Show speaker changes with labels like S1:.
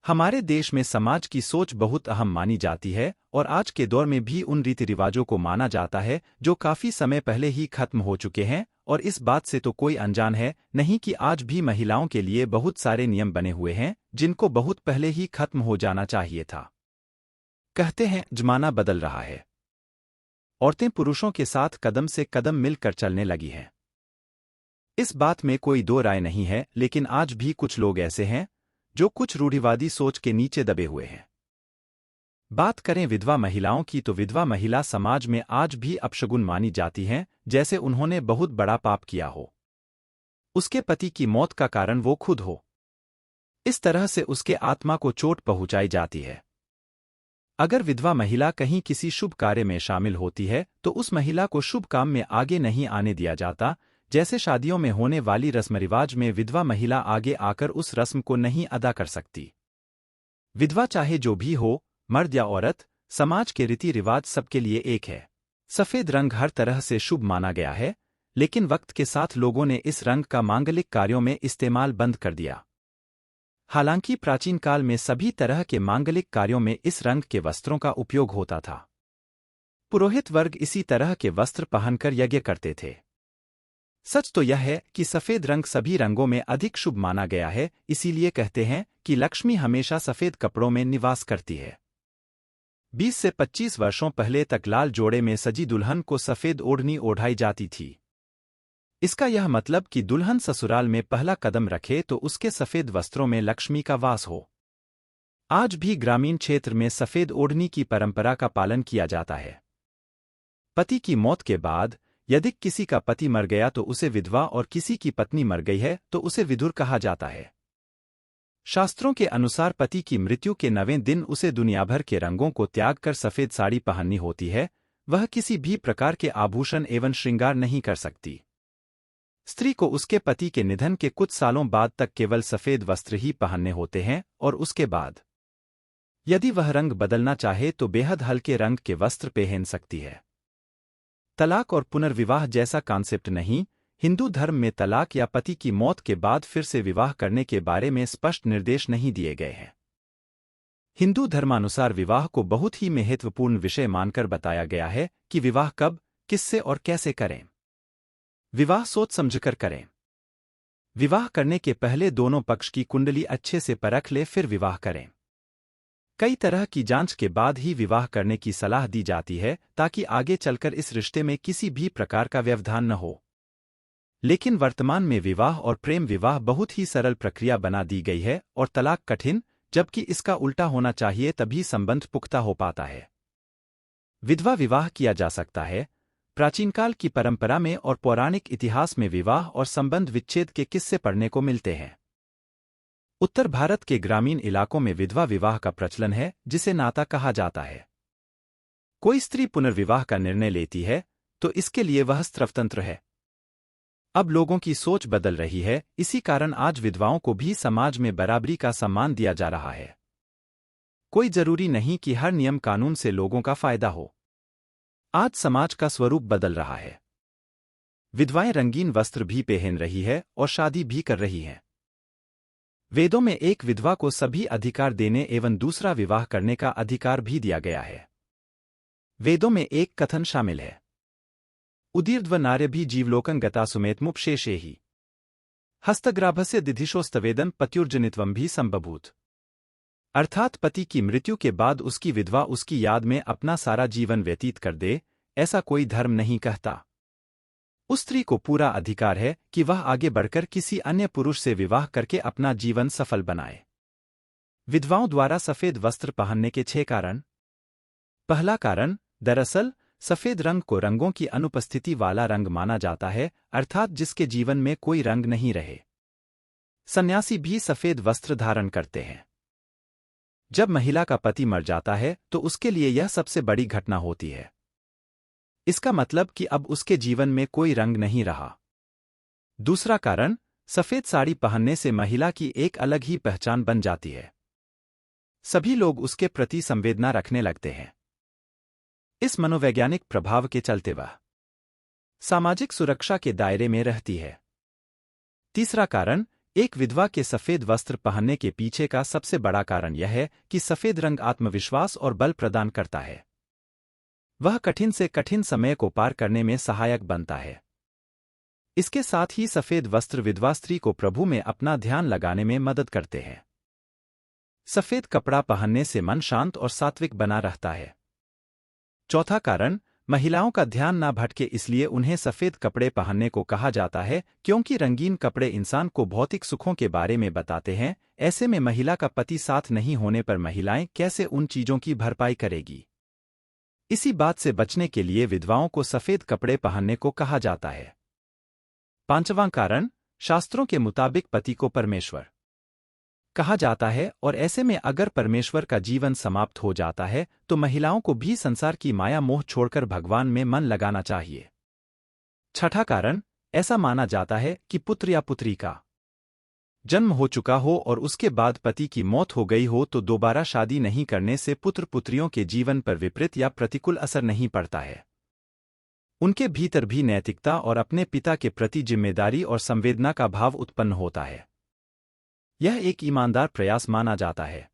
S1: हमारे देश में समाज की सोच बहुत अहम मानी जाती है और आज के दौर में भी उन रीति रिवाजों को माना जाता है जो काफी समय पहले ही खत्म हो चुके हैं। और इस बात से तो कोई अनजान है नहीं कि आज भी महिलाओं के लिए बहुत सारे नियम बने हुए हैं जिनको बहुत पहले ही खत्म हो जाना चाहिए था। कहते हैं जमाना बदल रहा है, औरतें पुरुषों के साथ कदम से कदम मिलकर चलने लगी हैं। इस बात में कोई दो राय नहीं है, लेकिन आज भी कुछ लोग ऐसे हैं जो कुछ रूढ़िवादी सोच के नीचे दबे हुए हैं। बात करें विधवा महिलाओं की तो विधवा महिला समाज में आज भी अपशगुन मानी जाती हैं, जैसे उन्होंने बहुत बड़ा पाप किया हो, उसके पति की मौत का कारण वो खुद हो। इस तरह से उसके आत्मा को चोट पहुंचाई जाती है। अगर विधवा महिला कहीं किसी शुभ कार्य में शामिल होती है तो उस महिला को शुभ काम में आगे नहीं आने दिया जाता। जैसे शादियों में होने वाली रस्म रिवाज में विधवा महिला आगे आकर उस रस्म को नहीं अदा कर सकती। विधवा चाहे जो भी हो, मर्द या औरत, समाज के रीति रिवाज सबके लिए एक है। सफेद रंग हर तरह से शुभ माना गया है, लेकिन वक्त के साथ लोगों ने इस रंग का मांगलिक कार्यों में इस्तेमाल बंद कर दिया। हालांकि प्राचीन काल में सभी तरह के मांगलिक कार्यों में इस रंग के वस्त्रों का उपयोग होता था। पुरोहित वर्ग इसी तरह के वस्त्र पहनकर यज्ञ करते थे। सच तो यह है कि सफेद रंग सभी रंगों में अधिक शुभ माना गया है, इसीलिए कहते हैं कि लक्ष्मी हमेशा सफेद कपड़ों में निवास करती है। 20 से 25 वर्षों पहले तक लाल जोड़े में सजी दुल्हन को सफेद ओढ़नी ओढ़ाई जाती थी। इसका यह मतलब कि दुल्हन ससुराल में पहला कदम रखे तो उसके सफेद वस्त्रों में लक्ष्मी का वास हो। आज भी ग्रामीण क्षेत्र में सफेद ओढ़नी की परंपरा का पालन किया जाता है। पति की मौत के बाद यदि किसी का पति मर गया तो उसे विधवा और किसी की पत्नी मर गई है तो उसे विधुर कहा जाता है। शास्त्रों के अनुसार पति की मृत्यु के 9वें दिन उसे दुनिया भर के रंगों को त्याग कर सफेद साड़ी पहननी होती है। वह किसी भी प्रकार के आभूषण एवं श्रृंगार नहीं कर सकती। स्त्री को उसके पति के निधन के कुछ सालों बाद तक केवल सफेद वस्त्र ही पहनने होते हैं और उसके बाद यदि वह रंग बदलना चाहे तो बेहद हल्के रंग के वस्त्र पहन सकती है। तलाक और पुनर्विवाह जैसा कॉन्सेप्ट नहीं। हिंदू धर्म में तलाक या पति की मौत के बाद फिर से विवाह करने के बारे में स्पष्ट निर्देश नहीं दिए गए हैं। हिंदू धर्मानुसार विवाह को बहुत ही महत्वपूर्ण विषय मानकर बताया गया है कि विवाह कब, किससे और कैसे करें। विवाह सोच समझकर करें। विवाह करने के पहले दोनों पक्ष की कुंडली अच्छे से परख ले फिर विवाह करें। कई तरह की जांच के बाद ही विवाह करने की सलाह दी जाती है ताकि आगे चलकर इस रिश्ते में किसी भी प्रकार का व्यवधान न हो। लेकिन वर्तमान में विवाह और प्रेम विवाह बहुत ही सरल प्रक्रिया बना दी गई है और तलाक कठिन, जबकि इसका उल्टा होना चाहिए तभी संबंध पुख्ता हो पाता है। विधवा विवाह किया जा सकता है। प्राचीनकाल की परंपरा में और पौराणिक इतिहास में विवाह और संबंध विच्छेद के किस्से पढ़ने को मिलते हैं। उत्तर भारत के ग्रामीण इलाकों में विधवा विवाह का प्रचलन है, जिसे नाता कहा जाता है। कोई स्त्री पुनर्विवाह का निर्णय लेती है तो इसके लिए वह स्वतंत्र है। अब लोगों की सोच बदल रही है, इसी कारण आज विधवाओं को भी समाज में बराबरी का सम्मान दिया जा रहा है। कोई जरूरी नहीं कि हर नियम कानून से लोगों का फायदा हो। आज समाज का स्वरूप बदल रहा है। विधवाएं रंगीन वस्त्र भी पहन रही है और शादी भी कर रही हैं। वेदों में एक विधवा को सभी अधिकार देने एवं दूसरा विवाह करने का अधिकार भी दिया गया है। वेदों में एक कथन शामिल है, उदीर्ध्व नार्य भी जीवलोकं गता सुमेतमुपशेषे ही हस्तग्राभस्य दिधिशोस्तवेदन पत्युर्जनित्वं भी संबभूत। अर्थात पति की मृत्यु के बाद उसकी विधवा उसकी याद में अपना सारा जीवन व्यतीत कर दे, ऐसा कोई धर्म नहीं कहता। उस स्त्री को पूरा अधिकार है कि वह आगे बढ़कर किसी अन्य पुरुष से विवाह करके अपना जीवन सफल बनाए। विधवाओं द्वारा सफेद वस्त्र पहनने के 6 कारण। पहला कारण, दरअसल सफेद रंग को रंगों की अनुपस्थिति वाला रंग माना जाता है, अर्थात जिसके जीवन में कोई रंग नहीं रहे। सन्यासी भी सफेद वस्त्र धारण करते हैं। जब महिला का पति मर जाता है तो उसके लिए यह सबसे बड़ी घटना होती है। इसका मतलब कि अब उसके जीवन में कोई रंग नहीं रहा। दूसरा कारण, सफेद साड़ी पहनने से महिला की एक अलग ही पहचान बन जाती है। सभी लोग उसके प्रति संवेदना रखने लगते हैं। इस मनोवैज्ञानिक प्रभाव के चलते वह सामाजिक सुरक्षा के दायरे में रहती है। तीसरा कारण, एक विधवा के सफेद वस्त्र पहनने के पीछे का सबसे बड़ा कारण यह है कि सफेद रंग आत्मविश्वास और बल प्रदान करता है। वह कठिन से कठिन समय को पार करने में सहायक बनता है। इसके साथ ही सफेद वस्त्र विधवा स्त्री को प्रभु में अपना ध्यान लगाने में मदद करते हैं। सफेद कपड़ा पहनने से मन शांत और सात्विक बना रहता है। चौथा कारण, महिलाओं का ध्यान ना भटके इसलिए उन्हें सफेद कपड़े पहनने को कहा जाता है, क्योंकि रंगीन कपड़े इंसान को भौतिक सुखों के बारे में बताते हैं। ऐसे में महिला का पति साथ नहीं होने पर महिलाएं कैसे उन चीजों की भरपाई करेगी। इसी बात से बचने के लिए विधवाओं को सफेद कपड़े पहनने को कहा जाता है। पांचवां कारण, शास्त्रों के मुताबिक पति को परमेश्वर कहा जाता है और ऐसे में अगर परमेश्वर का जीवन समाप्त हो जाता है तो महिलाओं को भी संसार की माया मोह छोड़कर भगवान में मन लगाना चाहिए। छठा कारण, ऐसा माना जाता है कि पुत्र या पुत्री का जन्म हो चुका हो और उसके बाद पति की मौत हो गई हो तो दोबारा शादी नहीं करने से पुत्र पुत्रियों के जीवन पर विपरीत या प्रतिकूल असर नहीं पड़ता है। उनके भीतर भी नैतिकता और अपने पिता के प्रति जिम्मेदारी और संवेदना का भाव उत्पन्न होता है। यह एक ईमानदार प्रयास माना जाता है।